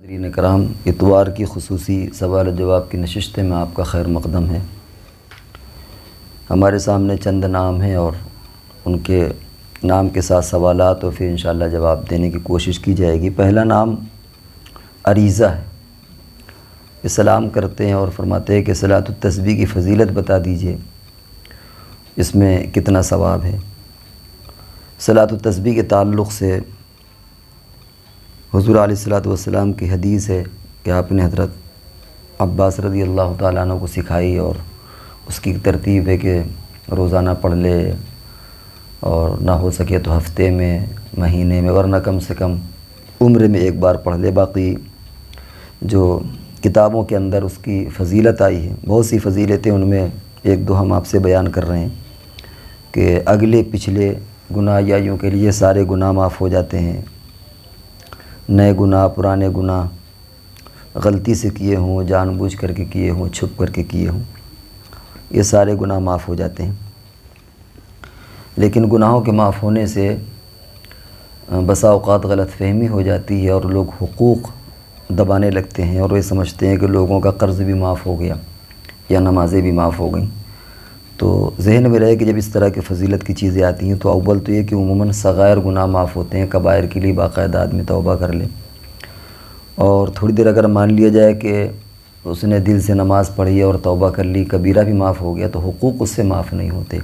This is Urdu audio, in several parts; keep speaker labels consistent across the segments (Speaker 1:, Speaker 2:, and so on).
Speaker 1: ناظرین کرام، اتوار کی خصوصی سوال و جواب کی نشست میں آپ کا خیر مقدم ہے۔ ہمارے سامنے چند نام ہیں اور ان کے نام کے ساتھ سوالات اور پھر انشاءاللہ جواب دینے کی کوشش کی جائے گی۔ پہلا نام عریضہ ہے۔ یہ سلام کرتے ہیں اور فرماتے ہیں کہ صلاۃ التسبیح کی فضیلت بتا دیجئے، اس میں کتنا ثواب ہے۔ صلاۃ التسبیح کے تعلق سے حضور علیہ الصلوۃ والسلام کی حدیث ہے کہ آپ نے حضرت عباس رضی اللہ تعالیٰ عنہ کو سکھائی اور اس کی ترتیب ہے کہ روزانہ پڑھ لے اور نہ ہو سکے تو ہفتے میں، مہینے میں، ورنہ کم سے کم عمر میں ایک بار پڑھ لے۔ باقی جو کتابوں کے اندر اس کی فضیلت آئی ہے، بہت سی فضیلتیں، ان میں ایک دو ہم آپ سے بیان کر رہے ہیں کہ اگلے پچھلے گناہ یا یوں کے لیے سارے گناہ معاف ہو جاتے ہیں۔ نئے گناہ، پرانے گناہ، غلطی سے کیے ہوں، جان بوجھ کر کے کیے ہوں، چھپ کر کے کیے ہوں، یہ سارے گناہ معاف ہو جاتے ہیں۔ لیکن گناہوں کے معاف ہونے سے بسا اوقات غلط فہمی ہو جاتی ہے اور لوگ حقوق دبانے لگتے ہیں اور یہ سمجھتے ہیں کہ لوگوں کا قرض بھی معاف ہو گیا یا نمازیں بھی معاف ہو گئیں۔ تو ذہن میں رہے کہ جب اس طرح کی فضیلت کی چیزیں آتی ہیں تو اول تو یہ کہ عموماً صغائر گناہ معاف ہوتے ہیں، کبائر کے لیے باقاعدہ آدمی توبہ کر لے، اور تھوڑی دیر اگر مان لیا جائے کہ اس نے دل سے نماز پڑھی اور توبہ کر لی، کبیرہ بھی معاف ہو گیا، تو حقوق اس سے معاف نہیں ہوتے۔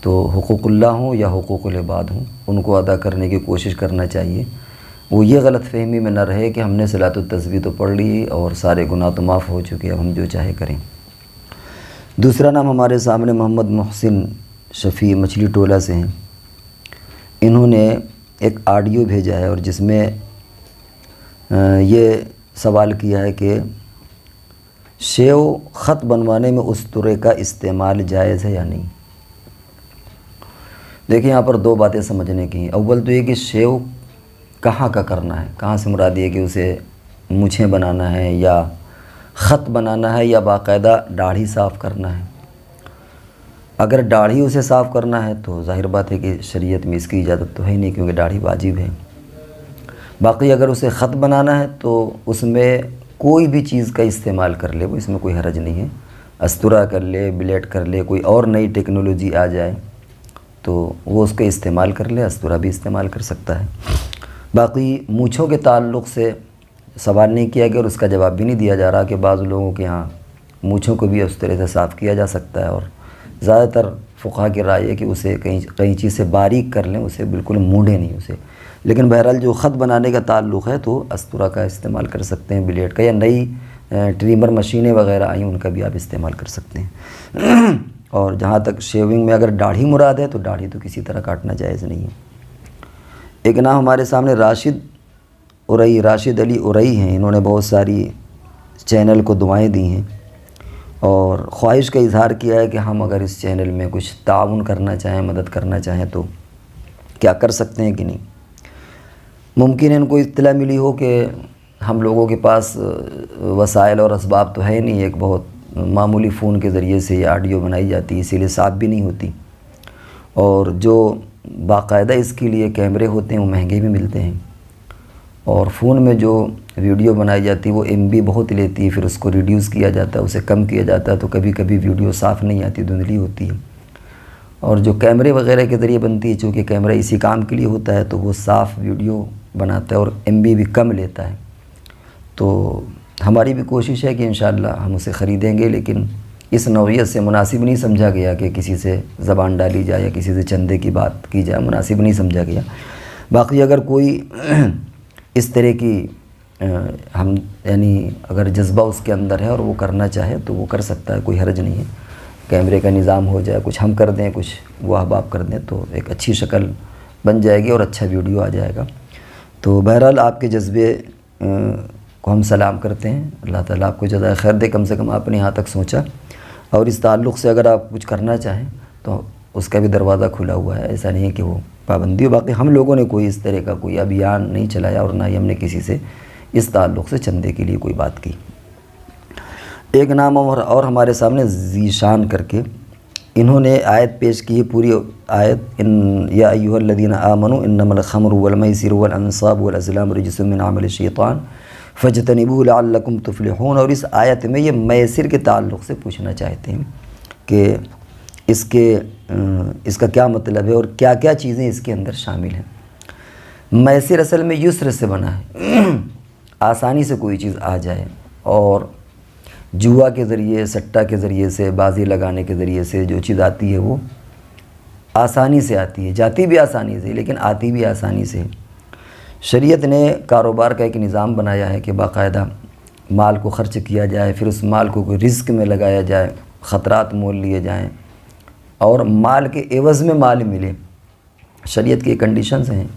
Speaker 1: تو حقوق اللہ ہوں یا حقوق العباد ہوں، ان کو ادا کرنے کی کوشش کرنا چاہیے۔ وہ یہ غلط فہمی میں نہ رہے کہ ہم نے صلاۃ التسبیح تو پڑھ لی اور سارے گناہ تو معاف ہو چکے، اب ہم جو چاہے کریں۔ دوسرا نام ہمارے سامنے محمد محسن شفیع مچھلی ٹولہ سے ہیں۔ انہوں نے ایک آڈیو بھیجا ہے اور جس میں یہ سوال کیا ہے کہ شیو خط بنوانے میں اسطورے کا استعمال جائز ہے یا نہیں۔ دیکھیں، یہاں پر دو باتیں سمجھنے کی ہیں۔ اول تو یہ کہ شیو کہاں کا کرنا ہے، کہاں سے مراد یہ کہ اسے مونچھیں بنانا ہے یا خط بنانا ہے یا باقاعدہ داڑھی صاف کرنا ہے۔ اگر داڑھی اسے صاف کرنا ہے تو ظاہر بات ہے کہ شریعت میں اس کی اجازت تو ہے ہی نہیں، کیونکہ داڑھی واجب ہے۔ باقی اگر اسے خط بنانا ہے تو اس میں کوئی بھی چیز کا استعمال کر لے، وہ اس میں کوئی حرج نہیں ہے۔ استورا کر لے، بلیڈ کر لے، کوئی اور نئی ٹیکنالوجی آ جائے تو وہ اس کے استعمال کر لے، استورا بھی استعمال کر سکتا ہے۔ باقی مونچھوں کے تعلق سے سوال نہیں کیا گیا اور اس کا جواب بھی نہیں دیا جا رہا کہ بعض لوگوں کے ہاں مونچھوں کو بھی اس طرح سے صاف کیا جا سکتا ہے، اور زیادہ تر فقہا کی رائے ہے کہ اسے کہیں چیز سے باریک کر لیں، اسے بالکل مونڈے نہیں اسے۔ لیکن بہرحال جو خط بنانے کا تعلق ہے تو استورا کا استعمال کر سکتے ہیں، بلیڈ کا، یا نئی ٹریمر مشینیں وغیرہ آئیں ان کا بھی آپ استعمال کر سکتے ہیں۔ اور جہاں تک شیونگ میں اگر داڑھی مراد ہے تو داڑھی تو کسی طرح کاٹنا جائز نہیں ہے۔ ایک نام ہمارے سامنے راشد علی ارئی ہیں۔ انہوں نے بہت ساری چینل کو دعائیں دی ہیں اور خواہش کا اظہار کیا ہے کہ ہم اگر اس چینل میں کچھ تعاون کرنا چاہیں، مدد کرنا چاہیں تو کیا کر سکتے ہیں کہ نہیں۔ ممکن ہے ان کو اطلاع ملی ہو کہ ہم لوگوں کے پاس وسائل اور اسباب تو ہے نہیں، ایک بہت معمولی فون کے ذریعے سے یہ آڈیو بنائی جاتی ہے، اسی لیے صاف بھی نہیں ہوتی، اور جو باقاعدہ اس کے لیے کیمرے ہوتے ہیں وہ مہنگے بھی ملتے ہیں، اور فون میں جو ویڈیو بنائی جاتی ہے وہ MB بہت لیتی ہے، پھر اس کو ریڈیوس کیا جاتا ہے، اسے کم کیا جاتا ہے، تو کبھی کبھی ویڈیو صاف نہیں آتی، دھندلی ہوتی ہے۔ اور جو کیمرے وغیرہ کے ذریعے بنتی ہے، چونکہ کیمرہ اسی کام کے لیے ہوتا ہے تو وہ صاف ویڈیو بناتا ہے اور MB بھی کم لیتا ہے۔ تو ہماری بھی کوشش ہے کہ انشاءاللہ ہم اسے خریدیں گے، لیکن اس نوعیت سے مناسب نہیں سمجھا گیا کہ کسی سے زبان ڈالی جائے یا کسی سے چندے کی بات کی جائے، مناسب نہیں سمجھا گیا۔ باقی اگر کوئی اس طرح کی یعنی اگر جذبہ اس کے اندر ہے اور وہ کرنا چاہے تو وہ کر سکتا ہے، کوئی حرج نہیں ہے۔ کیمرے کا نظام ہو جائے، کچھ ہم کر دیں، کچھ وہ احباب کر دیں، تو ایک اچھی شکل بن جائے گی اور اچھا ویڈیو آ جائے گا۔ تو بہرحال آپ کے جذبے کو ہم سلام کرتے ہیں، اللہ تعالیٰ آپ کو جزائے خیر دے، کم سے کم آپ نے یہاں تک سوچا، اور اس تعلق سے اگر آپ کچھ کرنا چاہیں تو اس کا بھی دروازہ کھلا ہوا ہے، ایسا نہیں ہے کہ وہ پابندی ہو۔ باقی ہم لوگوں نے کوئی اس طرح کا کوئی ابھیان نہیں چلایا اور نہ ہی ہم نے کسی سے اس تعلق سے چندے کے لیے کوئی بات کی۔ ایک نام اور ہمارے سامنے ذیشان کر کے، انہوں نے آیت پیش کی ہے، پوری آیت، یا ایھا الذین آمنوا انما الخمر والمیسر والانصاب والازلام رجس من عمل الشیطان فَاجْتَنِبُوهُ لَعَلَّكُمْ تُفْلِحُونَ۔ اور اس آیت میں یہ میسر کے تعلق سے پوچھنا چاہتے ہیں کہ اس کا کیا مطلب ہے اور کیا کیا چیزیں اس کے اندر شامل ہیں۔ میسر اصل میں یسر سے بنا ہے، آسانی سے کوئی چیز آ جائے، اور جوا کے ذریعے، سٹہ کے ذریعے سے، بازی لگانے کے ذریعے سے جو چیز آتی ہے وہ آسانی سے آتی ہے، جاتی بھی آسانی سے لیکن آتی بھی آسانی سے۔ شریعت نے کاروبار کا ایک نظام بنایا ہے کہ باقاعدہ مال کو خرچ کیا جائے، پھر اس مال کو کوئی رزق میں لگایا جائے، خطرات مول لیے جائیں اور مال کے عوض میں مال ملے۔ شریعت کی کنڈیشنز ہیں۔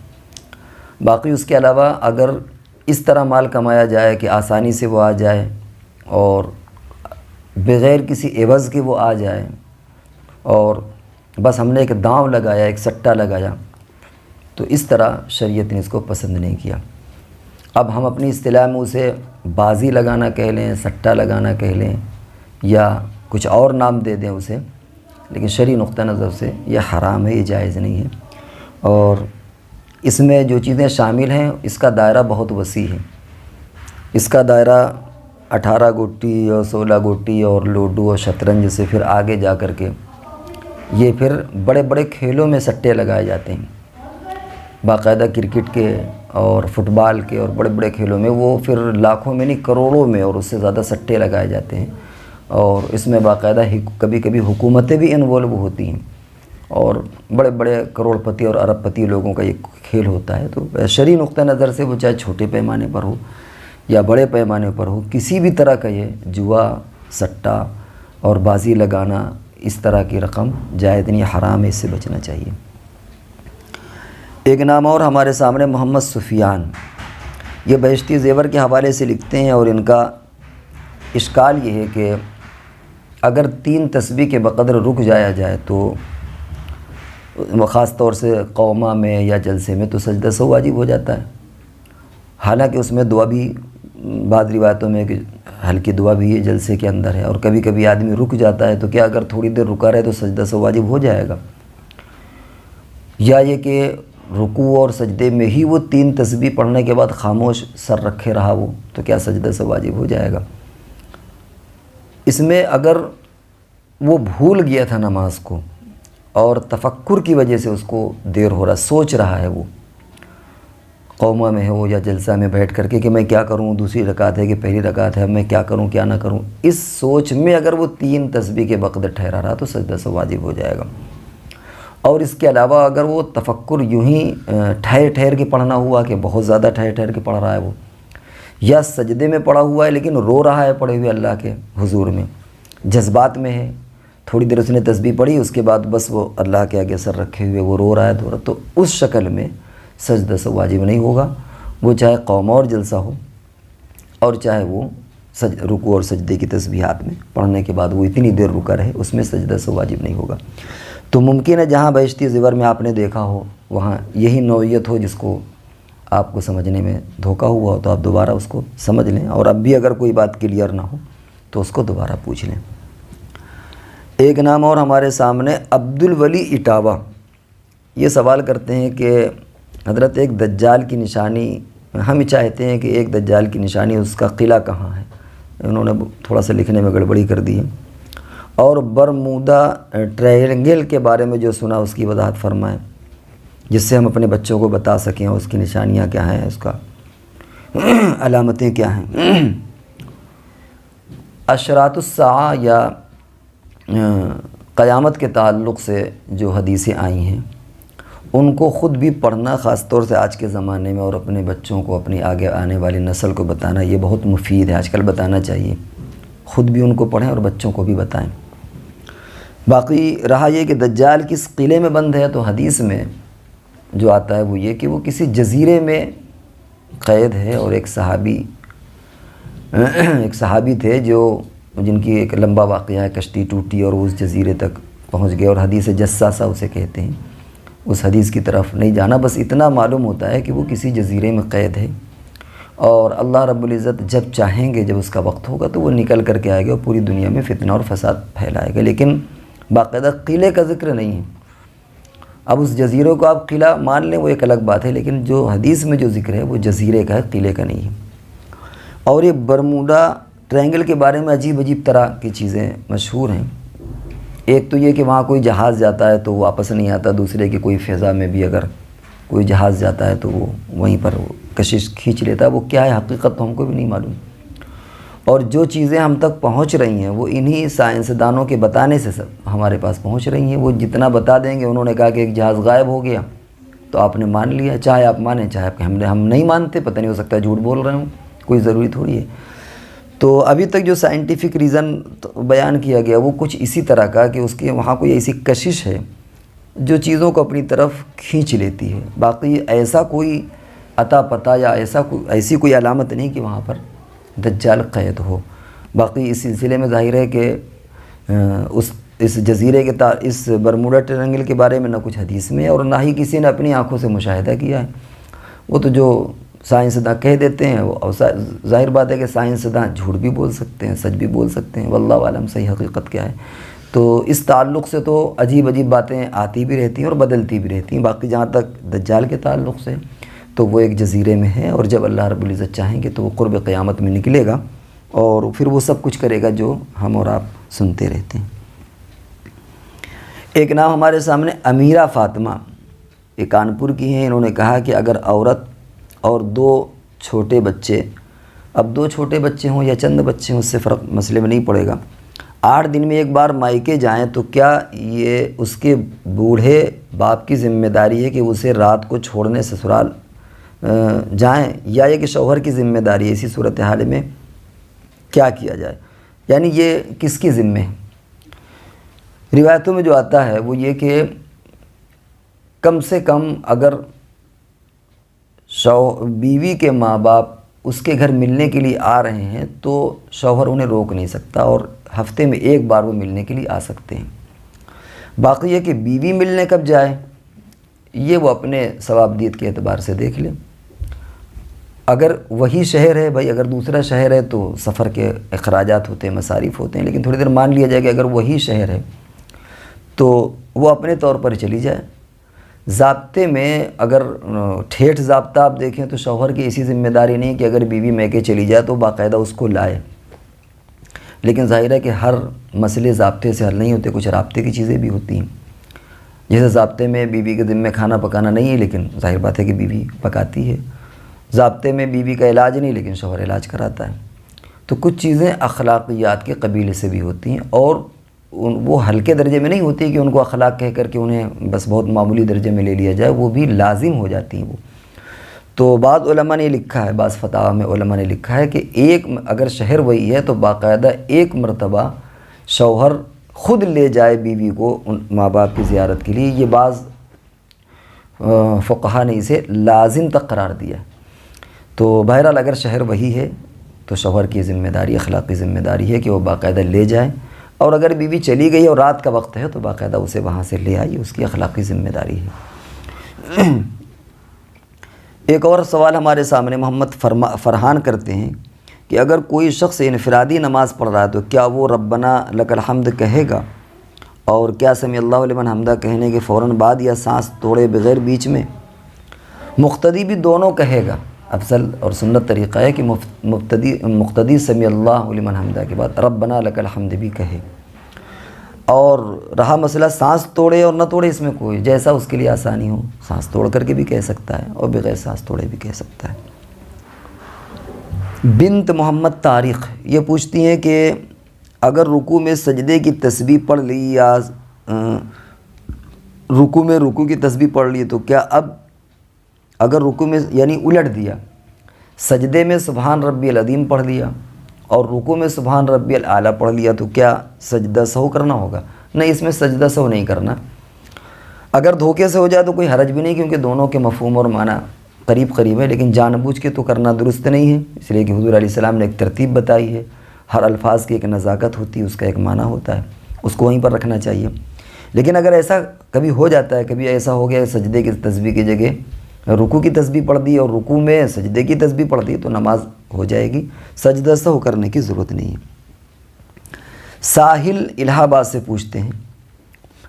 Speaker 1: باقی اس کے علاوہ اگر اس طرح مال کمایا جائے کہ آسانی سے وہ آ جائے اور بغیر کسی عوض کے وہ آ جائے، اور بس ہم نے ایک داؤں لگایا، ایک سٹہ لگایا، تو اس طرح شریعت نے اس کو پسند نہیں کیا۔ اب ہم اپنی اصطلاح میں اسے بازی لگانا کہہ لیں، سٹہ لگانا کہہ لیں، یا کچھ اور نام دے دیں اسے، لیکن شرعی نقطہ نظر سے یہ حرام ہے، یہ جائز نہیں ہے۔ اور اس میں جو چیزیں شامل ہیں اس کا دائرہ بہت وسیع ہے۔ اس کا دائرہ 18 گوٹی اور 16 گوٹی اور لوڈو اور شطرنج سے پھر آگے جا کر کے یہ پھر بڑے بڑے کھیلوں میں سٹے لگائے جاتے ہیں، باقاعدہ کرکٹ کے اور فٹ بال کے اور بڑے بڑے کھیلوں میں وہ پھر لاکھوں میں نہیں کروڑوں میں اور اس سے زیادہ سٹے لگائے جاتے ہیں، اور اس میں باقاعدہ کبھی کبھی حکومتیں بھی انوالو ہوتی ہیں، اور بڑے بڑے کروڑ پتی اور ارب پتی لوگوں کا یہ کھیل ہوتا ہے۔ تو شرعی نقطہ نظر سے وہ چاہے چھوٹے پیمانے پر ہو یا بڑے پیمانے پر ہو، کسی بھی طرح کا یہ جوا، سٹہ اور بازی لگانا، اس طرح کی رقم جائز نہیں، حرام ہے، اس سے بچنا چاہیے۔ ایک نام اور ہمارے سامنے محمد سفیان، یہ بہشتی زیور کے حوالے سے لکھتے ہیں، اور ان کا اشکال یہ ہے کہ اگر 3 تسبیح کے بقدر رک جایا جائے تو خاص طور سے قومہ میں یا جلسے میں تو سجدہ سہو واجب ہو جاتا ہے۔ حالانکہ اس میں دعا بھی بعض روایتوں میں کہ ہلکی دعا بھی یہ جلسے کے اندر ہے، اور کبھی کبھی آدمی رک جاتا ہے تو کیا اگر تھوڑی دیر رکا رہے تو سجدہ سہو واجب ہو جائے گا، یا یہ کہ رکوع اور سجدے میں ہی وہ 3 تسبیح پڑھنے کے بعد خاموش سر رکھے رہا وہ، تو کیا سجدہ سہو واجب ہو جائے گا۔ اس میں اگر وہ بھول گیا تھا نماز کو اور تفکر کی وجہ سے اس کو دیر ہو رہا، سوچ رہا ہے، وہ قومہ میں ہو یا جلسہ میں بیٹھ کر کے کہ میں کیا کروں، دوسری رکعت ہے کہ پہلی رکعت ہے، میں کیا کروں کیا نہ کروں، اس سوچ میں اگر وہ 3 تسبیح کے بقدر ٹھہرا رہا تو سجدہ سہو واجب ہو جائے گا۔ اور اس کے علاوہ اگر وہ تفکر یوں ہی ٹھہر ٹھہر کے پڑھنا ہوا کہ بہت زیادہ ٹھہر ٹھہر کے پڑھ رہا ہے وہ، یا سجدے میں پڑھا ہوا ہے لیکن رو رہا ہے پڑھے ہوئے اللہ کے حضور میں، جذبات میں ہے، تھوڑی دیر اس نے تسبیح پڑھی، اس کے بعد بس وہ اللہ کے آگے سر رکھے ہوئے وہ رو رہا ہے، تو اس شکل میں سجدہ سہو واجب نہیں ہوگا، وہ چاہے قومہ اور جلسہ ہو اور چاہے وہ رکوع اور سجدے کی تسبیحات میں پڑھنے کے بعد وہ اتنی دیر رکا رہے، اس میں سجدہ سہو واجب نہیں ہوگا۔ تو ممکن ہے جہاں بہشتی زیور میں آپ نے دیکھا ہو وہاں یہی نوعیت ہو جس کو آپ کو سمجھنے میں دھوکہ ہوا ہو، تو آپ دوبارہ اس کو سمجھ لیں، اور اب بھی اگر کوئی بات کلیئر نہ ہو تو اس کو دوبارہ پوچھ لیں۔ ایک نام اور ہمارے سامنے عبد الولی اٹاوہ، یہ سوال کرتے ہیں کہ حضرت ایک دجال کی نشانی، ہم چاہتے ہیں کہ ایک دجال کی نشانی اس کا قلعہ کہاں ہے، انہوں نے تھوڑا سا لکھنے میں گڑبڑی کر دی ہے، اور برمودا ٹرائنگل کے بارے میں جو سنا اس کی وضاحت فرمائیں جس سے ہم اپنے بچوں کو بتا سکیں اس کی نشانیاں کیا ہیں، اس کا علامتیں کیا ہیں۔ اشراط الساعہ یا قیامت کے تعلق سے جو حدیثیں آئی ہیں ان کو خود بھی پڑھنا، خاص طور سے آج کے زمانے میں، اور اپنے بچوں کو، اپنی آگے آنے والی نسل کو بتانا، یہ بہت مفید ہے، آج کل بتانا چاہیے، خود بھی ان کو پڑھیں اور بچوں کو بھی بتائیں۔ باقی رہا یہ کہ دجال کس قلعے میں بند ہے، تو حدیث میں جو آتا ہے وہ یہ کہ وہ کسی جزیرے میں قید ہے، اور ایک صحابی تھے جو جن کی ایک لمبا واقعہ ہے، کشتی ٹوٹی اور وہ اس جزیرے تک پہنچ گئے، اور حدیث جساسہ اسے کہتے ہیں، اس حدیث کی طرف نہیں جانا، بس اتنا معلوم ہوتا ہے کہ وہ کسی جزیرے میں قید ہے، اور اللہ رب العزت جب چاہیں گے، جب اس کا وقت ہوگا تو وہ نکل کر کے آئے گا اور پوری دنیا میں فتنہ اور فساد پھیلائے گا، لیکن باقاعدہ قلعے کا ذکر نہیں ہے۔ اب اس جزیرے کو آپ قلعہ مان لیں وہ ایک الگ بات ہے، لیکن جو حدیث میں جو ذکر ہے وہ جزیرے کا ہے، قلعے کا نہیں ہے۔ اور یہ برموڈا ٹرائنگل کے بارے میں عجیب عجیب طرح کی چیزیں مشہور ہیں۔ ایک تو یہ کہ وہاں کوئی جہاز جاتا ہے تو وہ واپس نہیں آتا، دوسرے کہ کوئی فضا میں بھی اگر کوئی جہاز جاتا ہے تو وہ وہیں پر کشش کھینچ لیتا ہے۔ وہ کیا ہے حقیقت تو ہم کو بھی نہیں معلوم، اور جو چیزیں ہم تک پہنچ رہی ہیں وہ انہی سائنسدانوں کے بتانے سے سب ہمارے پاس پہنچ رہی ہیں۔ وہ جتنا بتا دیں گے، انہوں نے کہا کہ ایک جہاز غائب ہو گیا تو آپ نے مان لیا، چاہے آپ مانیں چاہے آپ ہم نہیں مانتے، پتہ نہیں ہو سکتا ہے جھوٹ بول رہے ہوں، کوئی ضروری تھوڑی ہے۔ تو ابھی تک جو سائنٹیفک ریزن بیان کیا گیا وہ کچھ اسی طرح کا کہ اس کے وہاں کوئی ایسی کشش ہے جو چیزوں کو اپنی طرف کھینچ لیتی ہے۔ باقی ایسا کوئی عطا پتہ یا ایسی کوئی علامت نہیں کہ وہاں پر دجال قید ہو۔ باقی اس سلسلے میں ظاہر ہے کہ اس جزیرے کے اس برموڈا ٹرائنگل کے بارے میں نہ کچھ حدیث میں ہے اور نہ ہی کسی نے اپنی آنکھوں سے مشاہدہ کیا ہے۔ وہ تو جو سائنسداں کہہ دیتے ہیں، اور ظاہر بات ہے کہ سائنسداں جھوٹ بھی بول سکتے ہیں، سچ بھی بول سکتے ہیں، واللہ عالم صحیح حقیقت کیا ہے۔ تو اس تعلق سے تو عجیب عجیب باتیں آتی بھی رہتی ہیں اور بدلتی بھی رہتی ہیں۔ باقی جہاں تک دجال کے تعلق سے تو وہ ایک جزیرے میں ہے، اور جب اللہ رب العزت چاہیں گے تو وہ قرب قیامت میں نکلے گا اور پھر وہ سب کچھ کرے گا جو ہم اور آپ سنتے رہتے ہیں۔ ایک نام ہمارے سامنے امیرہ فاطمہ، یہ کانپور کی ہیں۔ انہوں نے کہا کہ اگر عورت اور 2 چھوٹے بچے، اب 2 چھوٹے بچے ہوں یا چند بچے ہوں اس سے فرق مسئلے میں نہیں پڑے گا، 8 دن میں ایک بار مائکے جائیں تو کیا یہ اس کے بوڑھے باپ کی ذمہ داری ہے کہ اسے رات کو چھوڑنے سسرال جائیں، یا یہ کہ شوہر کی ذمہ داری ہے؟ اسی صورتحال میں کیا کیا جائے، یعنی یہ کس کی ذمہ ہے؟ روایتوں میں جو آتا ہے وہ یہ کہ کم سے کم اگر بیوی کے ماں باپ اس کے گھر ملنے کے لیے آ رہے ہیں تو شوہر انہیں روک نہیں سکتا، اور ہفتے میں ایک بار وہ ملنے کے لیے آ سکتے ہیں۔ باقی یہ کہ بیوی ملنے کب جائے یہ وہ اپنے ثوابدید کے اعتبار سے دیکھ لیں۔ اگر وہی شہر ہے بھائی، اگر دوسرا شہر ہے تو سفر کے اخراجات ہوتے ہیں، مصارف ہوتے ہیں، لیکن تھوڑی دیر مان لیا جائے کہ اگر وہی شہر ہے تو وہ اپنے طور پر چلی جائے۔ ضابطے میں اگر ٹھیٹھ ضابطہ آپ دیکھیں تو شوہر کی ایسی ذمہ داری نہیں کہ اگر بیوی میکے چلی جائے تو باقاعدہ اس کو لائے، لیکن ظاہر ہے کہ ہر مسئلے ضابطے سے حل نہیں ہوتے، کچھ رابطے کی چیزیں بھی ہوتی ہیں۔ جیسے ضابطے میں بیوی کے ذمہ کھانا پکانا نہیں ہے، لیکن ظاہر بات ہے کہ بیوی پکاتی ہے۔ ضابطے میں بیوی کا علاج نہیں، لیکن شوہر علاج کراتا ہے۔ تو کچھ چیزیں اخلاقیات کے قبیلے سے بھی ہوتی ہیں، اور وہ ہلکے درجے میں نہیں ہوتی کہ ان کو اخلاق کہہ کر کے انہیں بس بہت معمولی درجے میں لے لیا جائے، وہ بھی لازم ہو جاتی ہیں وہ۔ تو بعض علماء نے لکھا ہے، بعض فتاوی میں علماء نے لکھا ہے کہ اگر شہر وہی ہے تو باقاعدہ 1 مرتبہ شوہر خود لے جائے بیوی کو ان ماں باپ کی زیارت کے لیے۔ یہ بعض فقہا نے اسے لازم تک قرار دیا۔ تو بہرحال اگر شہر وہی ہے تو شوہر کی ذمہ داری، اخلاقی ذمہ داری ہے کہ وہ باقاعدہ لے جائے، اور اگر بیوی چلی گئی اور رات کا وقت ہے تو باقاعدہ اسے وہاں سے لے آئی، اس کی اخلاقی ذمہ داری ہے۔ ایک اور سوال ہمارے سامنے محمد فرحان کرتے ہیں کہ اگر کوئی شخص انفرادی نماز پڑھ رہا ہے تو کیا وہ ربنا لک الحمد کہے گا، اور کیا سمیع اللہ لمن حمدہ کہنے کے فوراً بعد یا سانس توڑے بغیر بیچ میں؟ مقتدی بھی دونوں کہے گا۔ افضل اور سنت طریقہ ہے کہ مقتدی سمیع اللہ لمن حمدہ کے بعد ربنا لک الحمد بھی کہے، اور رہا مسئلہ سانس توڑے اور نہ توڑے، اس میں کوئی جیسا اس کے لیے آسانی ہو، سانس توڑ کر کے بھی کہہ سکتا ہے اور بغیر سانس توڑے بھی کہہ سکتا ہے۔ بنت محمد طارق یہ پوچھتی ہیں کہ اگر رکوع میں سجدے کی تسبیح پڑھ لی یا رکوع کی تسبیح پڑھ لی تو کیا اب اگر رکوع میں یعنی الٹ دیا، سجدے میں سبحان ربی العظیم پڑھ لیا اور رکوع میں سبحان ربی الاعلیٰ پڑھ لیا تو کیا سجدہ سہو کرنا ہوگا؟ نہیں، اس میں سجدہ سہو نہیں کرنا۔ اگر دھوکے سے ہو جائے تو کوئی حرج بھی نہیں، کیونکہ دونوں کے مفہوم اور معنی قریب قریب ہے، لیکن جان بوجھ کے تو کرنا درست نہیں ہے، اس لیے کہ حضور علیہ السلام نے ایک ترتیب بتائی ہے، ہر الفاظ کی ایک نزاکت ہوتی ہے، اس کا ایک معنی ہوتا ہے، اس کو وہیں پر رکھنا چاہیے۔ لیکن اگر ایسا کبھی ہو جاتا ہے، کبھی ایسا ہو گیا سجدے کی تسبیح کی جگہ رکوع کی تسبیح پڑھ دی اور رکوع میں سجدے کی تسبیح پڑھ دی تو نماز ہو جائے گی، سجدہ سہو کرنے کی ضرورت نہیں ہے۔ ساحل الہ آباد سے پوچھتے ہیں،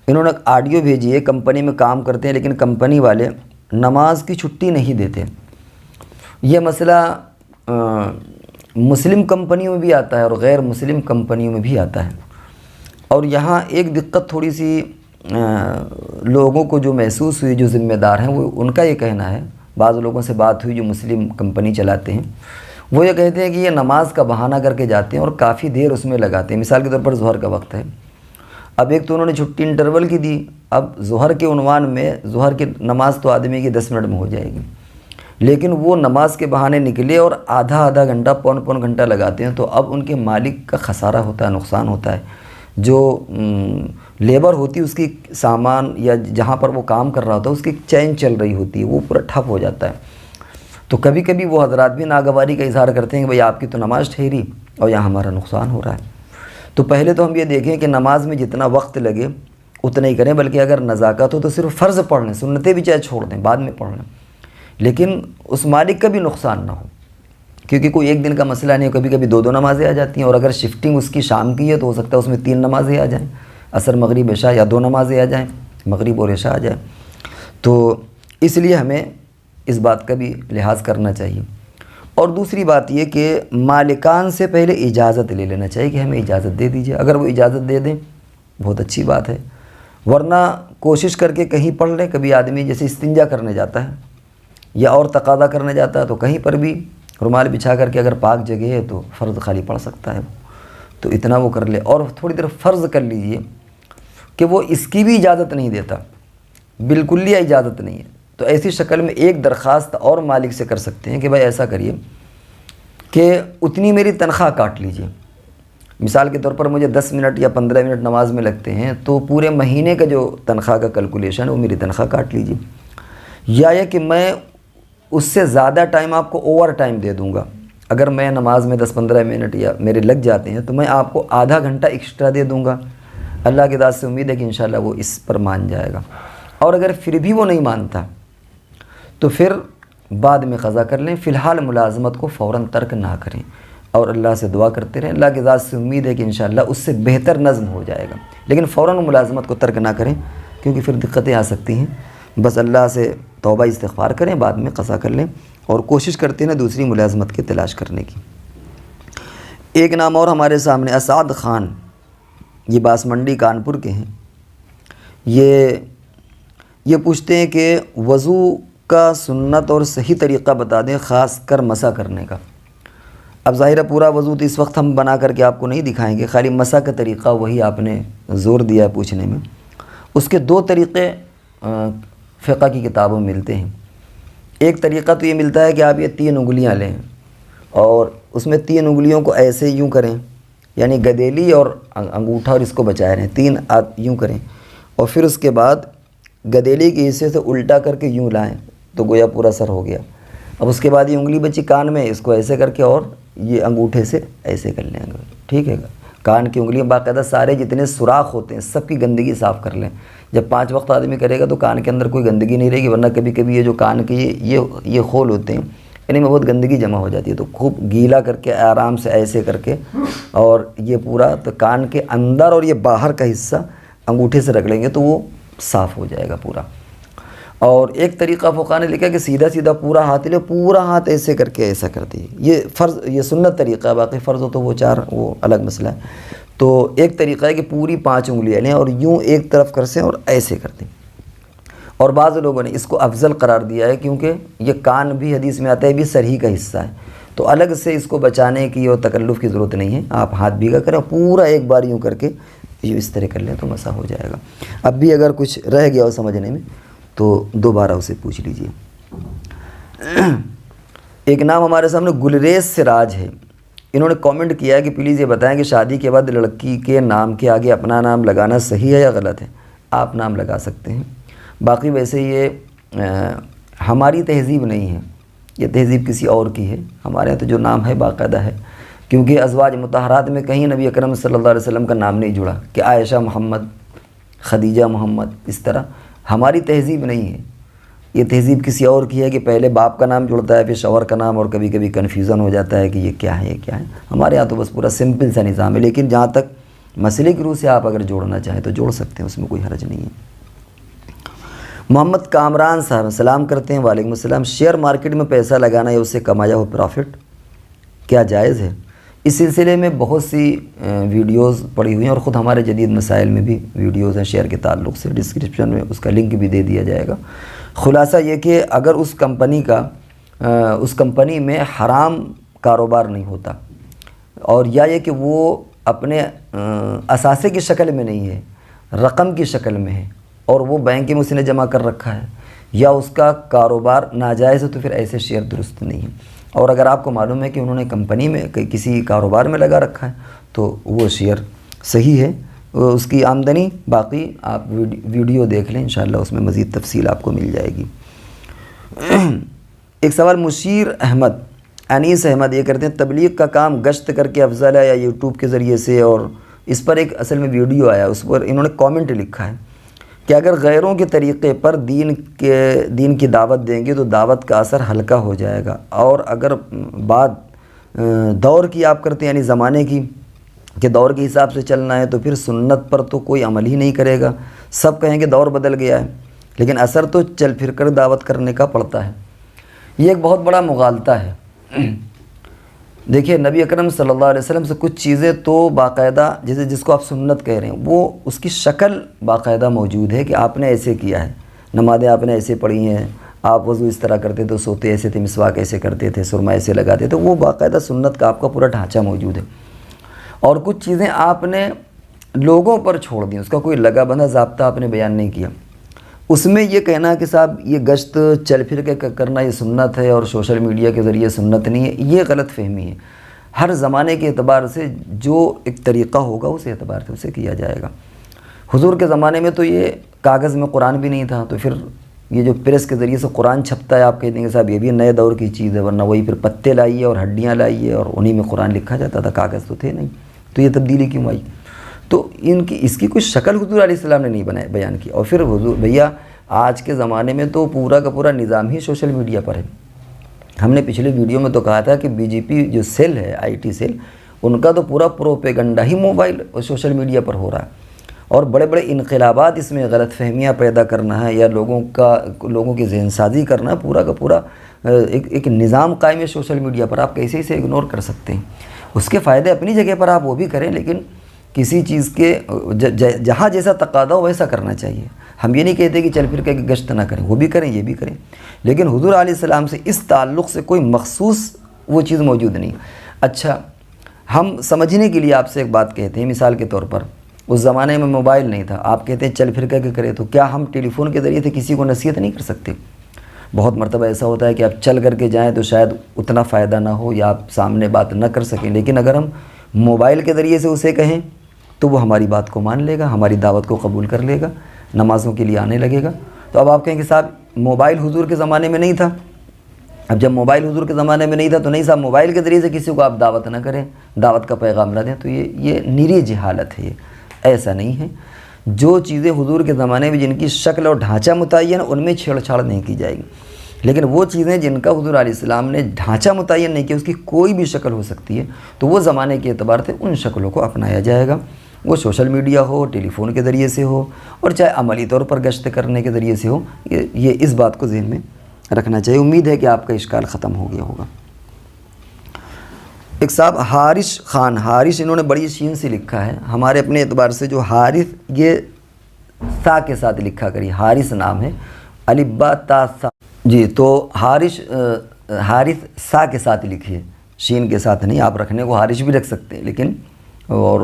Speaker 1: انہوں نے آڈیو بھیجی ہے، کمپنی میں کام کرتے ہیں لیکن کمپنی والے نماز کی چھٹی نہیں دیتے۔ یہ مسئلہ مسلم کمپنیوں میں بھی آتا ہے اور غیر مسلم کمپنیوں میں بھی آتا ہے۔ اور یہاں ایک دقت تھوڑی سی لوگوں کو جو محسوس ہوئی، جو ذمہ دار ہیں، وہ ان کا یہ کہنا ہے، بعض لوگوں سے بات ہوئی جو مسلم کمپنی چلاتے ہیں، وہ یہ کہتے ہیں کہ یہ نماز کا بہانہ کر کے جاتے ہیں اور کافی دیر اس میں لگاتے ہیں۔ مثال کے طور پر ظہر کا وقت ہے، اب ایک تو انہوں نے چھٹی انٹرول کی دی، اب ظہر کے عنوان میں ظہر کی نماز تو آدمی کی 10 منٹ میں ہو جائے گی، لیکن وہ نماز کے بہانے نکلے اور آدھا گھنٹہ پون گھنٹہ لگاتے ہیں، تو اب ان کے مالک کا خسارہ ہوتا ہے، نقصان ہوتا ہے۔ جو لیبر ہوتی ہے اس کی سامان یا جہاں پر وہ کام کر رہا ہوتا ہے اس کی چین چل رہی ہوتی ہے، وہ پورا ٹھپ ہو جاتا ہے۔ تو کبھی کبھی وہ حضرات بھی ناگواری کا اظہار کرتے ہیں کہ بھئی آپ کی تو نماز ٹھہری اور یہاں ہمارا نقصان ہو رہا ہے۔ تو پہلے تو ہم یہ دیکھیں کہ نماز میں جتنا وقت لگے اتنا ہی کریں، بلکہ اگر نزاکت ہو تو صرف فرض پڑھ لیں، سنتیں بھی چاہے چھوڑ دیں، بعد میں پڑھ لیں، لیکن اس مالک کا بھی نقصان نہ ہو، کیونکہ کوئی ایک دن کا مسئلہ نہیں ہے، کبھی کبھی 2 نمازیں آ جاتی ہیں، اور اگر شفٹنگ اس کی شام کی ہے تو ہو سکتا ہے اس میں 3 نمازیں آ جائیں، عصر مغرب عشاء، یا 2 نمازیں آ جائیں، مغرب اور عشاء آ جائیں۔ تو اس لیے ہمیں اس بات کا بھی لحاظ کرنا چاہیے۔ اور دوسری بات یہ کہ مالکان سے پہلے اجازت لے لینا چاہیے کہ ہمیں اجازت دے دیجیے، اگر وہ اجازت دے دیں بہت اچھی بات ہے، ورنہ کوشش کر کے کہیں پڑھ لیں۔ کبھی آدمی جیسے استنجا کرنے جاتا ہے یا اور تقاضا کرنے جاتا ہے تو کہیں پر بھی رومال بچھا کر کے اگر پاک جگہ ہے تو فرض خالی پڑھ سکتا ہے، تو اتنا وہ کر لے۔ اور تھوڑی دیر فرض کر لیجئے کہ وہ اس کی بھی اجازت نہیں دیتا، بالکلیہ اجازت نہیں ہے، تو ایسی شکل میں ایک درخواست اور مالک سے کر سکتے ہیں کہ بھائی ایسا کریے کہ اتنی میری تنخواہ کاٹ لیجئے۔ مثال کے طور پر مجھے 10 منٹ یا 15 منٹ نماز میں لگتے ہیں، تو پورے مہینے کا جو تنخواہ کا کیلکولیشن ہے وہ میری تنخواہ کاٹ لیجئے، یا یہ کہ میں اس سے زیادہ ٹائم آپ کو اوور ٹائم دے دوں گا، اگر میں نماز میں 10-15 منٹ یا میرے لگ جاتے ہیں تو میں آپ کو آدھا گھنٹہ ایکسٹرا دے دوں گا۔ اللہ کی ذات سے امید ہے کہ انشاءاللہ وہ اس پر مان جائے گا، اور اگر پھر بھی وہ نہیں مانتا تو پھر بعد میں قضا کر لیں، فی الحال ملازمت کو فوراً ترک نہ کریں، اور اللہ سے دعا کرتے رہیں۔ اللہ کی ذات سے امید ہے کہ انشاءاللہ اس سے بہتر نظم ہو جائے گا، لیکن فوراً ملازمت کو ترک نہ کریں کیونکہ پھر دقتیں آ سکتی ہیں۔ بس اللہ سے توبہ استغفار کریں، بعد میں قضا کر لیں، اور کوشش کرتے ہیں دوسری ملازمت کی تلاش کرنے کی۔ ایک نام اور ہمارے سامنے اسعد خان، یہ باسمنڈی کانپور کے ہیں، یہ پوچھتے ہیں کہ وضو کا سنت اور صحیح طریقہ بتا دیں، خاص کر مسح کرنے کا۔ اب ظاہر ہے پورا وضو تو اس وقت ہم بنا کر کے آپ کو نہیں دکھائیں گے، خالی مسح کا طریقہ وہی آپ نے زور دیا ہے پوچھنے میں۔ اس کے 2 طریقے فقہ کی کتابوں میں ملتے ہیں۔ ایک طریقہ تو یہ ملتا ہے کہ آپ یہ 3 انگلیاں لیں اور اس میں 3 انگلیوں کو ایسے یوں کریں، یعنی گدیلی اور انگوٹھا اور اس کو بچائے رہیں، 3 آپ یوں کریں، اور پھر اس کے بعد گدیلی کے حصے سے الٹا کر کے یوں لائیں تو گویا پورا سر ہو گیا۔ اب اس کے بعد یہ انگلی بچی کان میں، اس کو ایسے کر کے اور یہ انگوٹھے سے ایسے کر لیں گے، ٹھیک ہے؟ کان کی انگلیاں باقاعدہ سارے جتنے سوراخ ہوتے ہیں سب کی گندگی صاف کر لیں۔ جب 5 وقت آدمی کرے گا تو کان کے اندر کوئی گندگی نہیں رہے گی، ورنہ کبھی کبھی یہ جو کان کے یہ خول ہوتے ہیں ان میں بہت گندگی جمع ہو جاتی ہے، تو خوب گیلا کر کے آرام سے ایسے کر کے، اور یہ پورا تو کان کے اندر اور یہ باہر کا حصہ انگوٹھے سے رگڑیں گے تو وہ صاف ہو جائے گا پورا۔ اور ایک طریقہ فقہ نے لکھا کہ سیدھا سیدھا پورا ہاتھ لے، پورا ہاتھ ایسے کر کے ایسا کر دیے، یہ سنت طریقہ ہے، باقی فرض ہو تو وہ 4 وہ الگ مسئلہ ہے۔ تو ایک طریقہ ہے کہ پوری 5 انگلیاں لیں اور یوں ایک طرف کر سے اور ایسے کر دیں، اور بعض لوگوں نے اس کو افضل قرار دیا ہے کیونکہ یہ کان بھی حدیث میں آتا ہے بھی سر ہی کا حصہ ہے، تو الگ سے اس کو بچانے کی اور تکلف کی ضرورت نہیں ہے، آپ ہاتھ بھیگا کریں پورا ایک بار یوں کر کے یہ اس طرح کر لیں تو مسح ہو جائے گا۔ اب بھی اگر کچھ رہ گیا ہو سمجھنے میں تو دوبارہ اسے پوچھ لیجئے۔ ایک نام ہمارے سامنے گلریز سراج ہے، انہوں نے کامنٹ کیا ہے کہ پلیز یہ بتائیں کہ شادی کے بعد لڑکی کے نام کے آگے اپنا نام لگانا صحیح ہے یا غلط ہے؟ آپ نام لگا سکتے ہیں، باقی ویسے یہ ہماری تہذیب نہیں ہے، یہ تہذیب کسی اور کی ہے، ہمارے یہاں تو جو نام ہے باقاعدہ ہے، کیونکہ ازواج مطہرات میں کہیں نبی اکرم صلی اللہ علیہ وسلم کا نام نہیں جڑا کہ عائشہ محمد، خدیجہ محمد، اس طرح ہماری تہذیب نہیں ہے، یہ تہذیب کسی اور کی ہے کہ پہلے باپ کا نام جڑتا ہے پھر شوہر کا نام، اور کبھی کبھی کنفیوژن ہو جاتا ہے کہ یہ کیا ہے یہ کیا ہے۔ ہمارے یہاں تو بس پورا سمپل سا نظام ہے، لیکن جہاں تک مسئلے کی روح سے آپ اگر جوڑنا چاہیں تو جوڑ سکتے ہیں، اس میں کوئی حرج نہیں ہے۔ محمد کامران صاحب سلام کرتے ہیں، وعلیکم السلام۔ شیئر مارکیٹ میں پیسہ لگانا یا اس سے کمایا ہو پروفٹ کیا جائز ہے؟ اس سلسلے میں بہت سی ویڈیوز پڑی ہوئی ہیں اور خود ہمارے جدید مسائل میں بھی ویڈیوز ہیں شیئر کے تعلق سے، ڈسکرپشن میں اس کا لنک بھی دے دیا جائے گا۔ خلاصہ یہ کہ اگر اس کمپنی میں حرام کاروبار نہیں ہوتا، اور یا یہ کہ وہ اپنے اثاثے کی شکل میں نہیں ہے، رقم کی شکل میں ہے، اور وہ بینک میں اس نے جمع کر رکھا ہے، یا اس کا کاروبار ناجائز ہے، تو پھر ایسے شیئر درست نہیں ہیں۔ اور اگر آپ کو معلوم ہے کہ انہوں نے کمپنی میں کسی کاروبار میں لگا رکھا ہے تو وہ شیئر صحیح ہے، اس کی آمدنی، باقی آپ ویڈیو دیکھ لیں، انشاءاللہ اس میں مزید تفصیل آپ کو مل جائے گی۔ ایک سوال مشیر احمد، انیس احمد یہ کرتے ہیں تبلیغ کا کام گشت کر کے افضل ہے یا یوٹیوب کے ذریعے سے؟ اور اس پر ایک اصل میں ویڈیو آیا، اس پر انہوں نے کامنٹ لکھا ہے کہ اگر غیروں کے طریقے پر دین کی دعوت دیں گے تو دعوت کا اثر ہلکا ہو جائے گا، اور اگر بات دور کی آپ کرتے ہیں، یعنی زمانے کی، کہ دور کے حساب سے چلنا ہے، تو پھر سنت پر تو کوئی عمل ہی نہیں کرے گا، سب کہیں گے دور بدل گیا ہے، لیکن اثر تو چل پھر کر دعوت کرنے کا پڑتا ہے۔ یہ ایک بہت بڑا مغالطہ ہے۔ دیکھیے نبی اکرم صلی اللہ علیہ وسلم سے کچھ چیزیں تو باقاعدہ، جیسے جس کو آپ سنت کہہ رہے ہیں، وہ اس کی شکل باقاعدہ موجود ہے کہ آپ نے ایسے کیا ہے، نمازیں آپ نے ایسے پڑھی ہیں، آپ وضو اس طرح کرتے تو سوتے ایسے تھے، مسواک ایسے کرتے تھے، سرما ایسے لگاتے تھے، وہ باقاعدہ سنت کا آپ کا پورا ڈھانچہ موجود ہے۔ اور کچھ چیزیں آپ نے لوگوں پر چھوڑ دیں، اس کا کوئی لگا بندھا ضابطہ آپ نے بیان نہیں کیا۔ اس میں یہ کہنا کہ صاحب یہ گشت چل پھر کے کرنا یہ سنت ہے اور سوشل میڈیا کے ذریعے سنت نہیں ہے، یہ غلط فہمی ہے۔ ہر زمانے کے اعتبار سے جو ایک طریقہ ہوگا اس اعتبار سے اسے کیا جائے گا۔ حضور کے زمانے میں تو یہ کاغذ میں قرآن بھی نہیں تھا، تو پھر یہ جو پریس کے ذریعے سے قرآن چھپتا ہے، آپ کہتے ہیں کہ صاحب یہ بھی نئے دور کی چیز ہے، ورنہ وہی پھر پتے لائیے اور ہڈیاں لائیے اور انہی میں قرآن لکھا جاتا تھا، کاغذ تو تھے نہیں، تو یہ تبدیلی کیوں آئی؟ تو اس کی کوئی شکل حضور علیہ السلام نے نہیں بیان کی۔ اور پھر حضور بھیا آج کے زمانے میں تو پورا کا پورا نظام ہی سوشل میڈیا پر ہے۔ ہم نے پچھلے ویڈیو میں تو کہا تھا کہ بی جے پی جو سیل ہے، آئی ٹی سیل، ان کا تو پورا پروپیگنڈا ہی موبائل اور سوشل میڈیا پر ہو رہا ہے، اور بڑے بڑے انقلابات اس میں غلط فہمیاں پیدا کرنا ہے یا لوگوں کی ذہن سازی کرنا ہے، پورا کا پورا ایک نظام قائم ہے سوشل میڈیا پر۔ آپ کیسے اسے اگنور کر سکتے ہیں؟ اس کے فائدے اپنی جگہ پر آپ وہ بھی کریں، لیکن کسی چیز کے جہاں جیسا تقاضا ہو ویسا کرنا چاہیے۔ ہم یہ نہیں کہتے کہ چل پھر کے گشت نہ کریں، وہ بھی کریں، یہ بھی کریں، لیکن حضور علیہ السلام سے اس تعلق سے کوئی مخصوص وہ چیز موجود نہیں۔ اچھا، ہم سمجھنے کے لیے آپ سے ایک بات کہتے ہیں، مثال کے طور پر اس زمانے میں موبائل نہیں تھا، آپ کہتے ہیں چل پھر کے کریں، تو کیا ہم ٹیلی فون کے ذریعے سے کسی کو نصیحت نہیں کر سکتے؟ بہت مرتبہ ایسا ہوتا ہے کہ آپ چل کر کے جائیں تو شاید اتنا فائدہ نہ ہو یا آپ سامنے بات نہ کر سکیں، لیکن اگر ہم موبائل کے ذریعے سے اسے کہیں تو وہ ہماری بات کو مان لے گا، ہماری دعوت کو قبول کر لے گا، نمازوں کے لیے آنے لگے گا۔ تو اب آپ کہیں کہ صاحب موبائل حضور کے زمانے میں نہیں تھا، اب جب موبائل حضور کے زمانے میں نہیں تھا تو نہیں صاحب موبائل کے ذریعے سے کسی کو آپ دعوت نہ کریں، دعوت کا پیغام نہ دیں، تو یہ نیری جہالت ہے۔ یہ ایسا نہیں ہے۔ جو چیزیں حضور کے زمانے میں جن کی شکل اور ڈھانچہ متعین ان میں چھیڑ چھاڑ نہیں کی جائے گی، لیکن وہ چیزیں جن کا حضور علیہ السلام نے ڈھانچہ متعین نہیں کیا، اس کی کوئی بھی شکل ہو سکتی ہے، تو وہ زمانے کے اعتبار سے ان شکلوں کو اپنایا جائے گا، وہ سوشل میڈیا ہو، ٹیلی فون کے ذریعے سے ہو، اور چاہے عملی طور پر گشت کرنے کے ذریعے سے ہو۔ یہ اس بات کو ذہن میں رکھنا چاہیے۔ امید ہے کہ آپ کا اشکال ختم ہو گیا ہوگا۔ ایک صاحب حارث خان، حارث انہوں نے بڑی شین سے لکھا ہے، ہمارے اپنے اعتبار سے جو حارث یہ سا کے ساتھ لکھا کریے، حارث نام ہے، الف با تا سا، جی تو حارث سا کے ساتھ لکھیے، شین کے ساتھ نہیں۔ آپ رکھنے کو حارث بھی رکھ سکتے ہیں، لیکن اور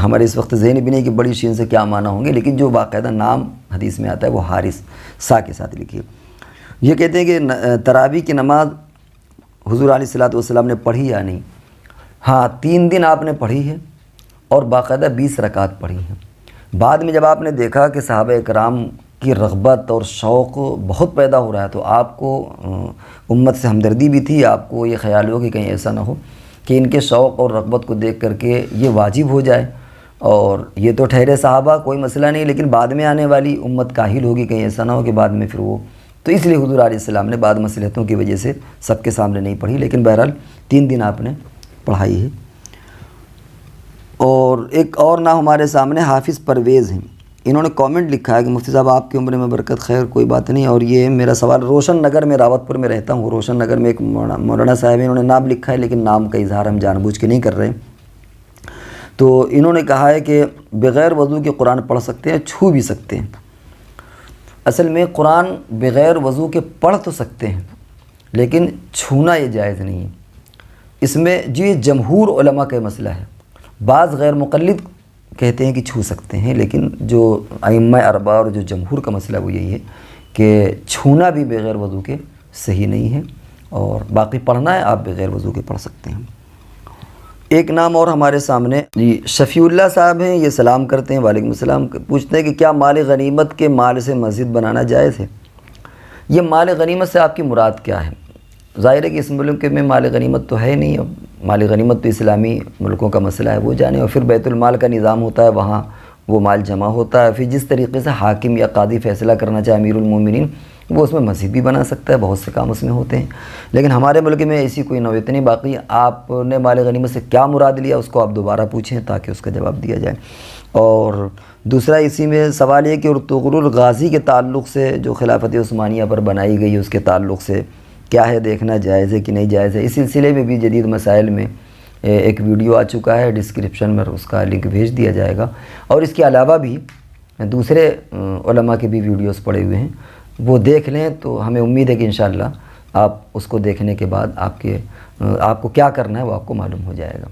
Speaker 1: ہمارے اس وقت ذہن بھی نہیں کہ بڑی شین سے کیا معنی ہوں گے، لیکن جو باقاعدہ نام حدیث میں آتا ہے وہ حارث سا کے ساتھ لکھیے۔ یہ کہتے ہیں کہ تراویح کی نماز حضور علیہ السلام نے پڑھی یا نہیں؟ ہاں، 3 دن آپ نے پڑھی ہے اور باقاعدہ 20 رکعت پڑھی ہیں۔ بعد میں جب آپ نے دیکھا کہ صحابہ اکرام کی رغبت اور شوق بہت پیدا ہو رہا ہے، تو آپ کو امت سے ہمدردی بھی تھی، آپ کو یہ خیال ہو کہ کہیں ایسا نہ ہو کہ ان کے شوق اور رغبت کو دیکھ کر کے یہ واجب ہو جائے، اور یہ تو ٹھہرے صحابہ کوئی مسئلہ نہیں، لیکن بعد میں آنے والی امت کاہل ہوگی، کہیں ایسا نہ ہو کہ بعد میں پھر وہ، تو اس لیے حضور علیہ السلام نے بعض مصلحتوں کی وجہ سے سب کے سامنے نہیں پڑھی، لیکن بہرحال 3 دن آپ نے پڑھائی ہے۔ اور ایک اور نام ہمارے سامنے حافظ پرویز ہیں، انہوں نے کامنٹ لکھا ہے کہ مفتی صاحب آپ کی عمر میں برکت، خیر کوئی بات نہیں، اور یہ میرا سوال روشن نگر میں، راوت پور میں رہتا ہوں، روشن نگر میں ایک مولانا صاحب ہیں، انہوں نے نام لکھا ہے لیکن نام کا اظہار ہم جان بوجھ کے نہیں کر رہے. تو انہوں نے کہا ہے کہ بغیر وضو کے قرآن پڑھ سکتے ہیں، چھو بھی سکتے ہیں. اصل میں قرآن بغیر وضو کے پڑھ تو سکتے ہیں لیکن چھونا یہ جائز نہیں ہے. اس میں جی جمہور علماء کا مسئلہ ہے. بعض غیر مقلد کہتے ہیں کہ چھو سکتے ہیں، لیکن جو ائمہ اربعہ اور جو جمہور کا مسئلہ وہ یہی ہے کہ چھونا بھی بغیر وضو کے صحیح نہیں ہے، اور باقی پڑھنا ہے آپ بغیر وضو کے پڑھ سکتے ہیں. ایک نام اور ہمارے سامنے جی شفیع اللہ صاحب ہیں، یہ سلام کرتے ہیں. وعلیکم السلام. پوچھتے ہیں کہ کیا مال غنیمت کے مال سے مسجد بنانا جائز ہے؟ یہ مال غنیمت سے آپ کی مراد کیا ہے؟ ظاہر ہے کہ اس ملک میں مال غنیمت تو ہے نہیں. اب مال غنیمت تو اسلامی ملکوں کا مسئلہ ہے، وہ جانے. اور پھر بیت المال کا نظام ہوتا ہے، وہاں وہ مال جمع ہوتا ہے. پھر جس طریقے سے حاکم یا قاضی فیصلہ کرنا چاہے امیر المومنین، وہ اس میں مسجد بھی بنا سکتا ہے. بہت سے کام اس میں ہوتے ہیں، لیکن ہمارے ملک میں ایسی کوئی نوعیت نہیں. باقی آپ نے مال غنیمت سے کیا مراد لیا اس کو آپ دوبارہ پوچھیں تاکہ اس کا جواب دیا جائے. اور دوسرا اسی میں سوال یہ کہ ارطغرل الغازی کے تعلق سے جو خلافت عثمانیہ پر بنائی گئی ہے، اس کے تعلق سے کیا ہے، دیکھنا جائز ہے کہ نہیں جائز ہے؟ اس سلسلے میں بھی جدید مسائل میں ایک ویڈیو آ چکا ہے، ڈسکرپشن میں اس کا لنک بھیج دیا جائے گا. اور اس کے علاوہ بھی دوسرے علماء کے بھی ویڈیوز پڑے ہوئے ہیں، وہ دیکھ لیں تو ہمیں امید ہے کہ انشاءاللہ آپ اس کو دیکھنے کے بعد آپ کو کیا کرنا ہے وہ آپ کو معلوم ہو جائے گا.